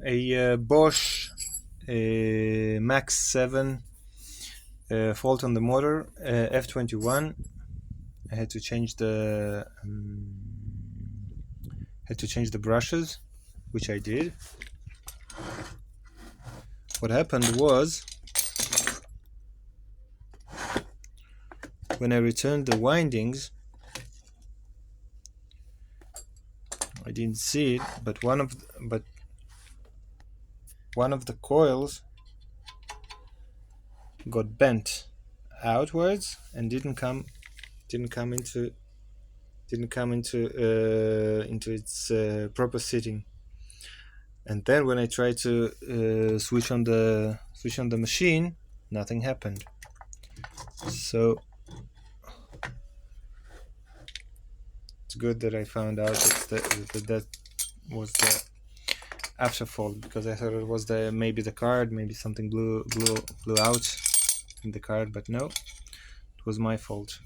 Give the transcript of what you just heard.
a Bosch Max 7 fault on the motor, f-21. I had to change the brushes, which I did. What happened was, when I returned the windings, I didn't see it, but one of the coils got bent outwards and didn't come into its proper sitting. And then when I tried to switch on the machine, nothing happened. So it's good that I found out that was the after fault, because I thought it was maybe the card, maybe something blew out in the card, but no, it was my fault.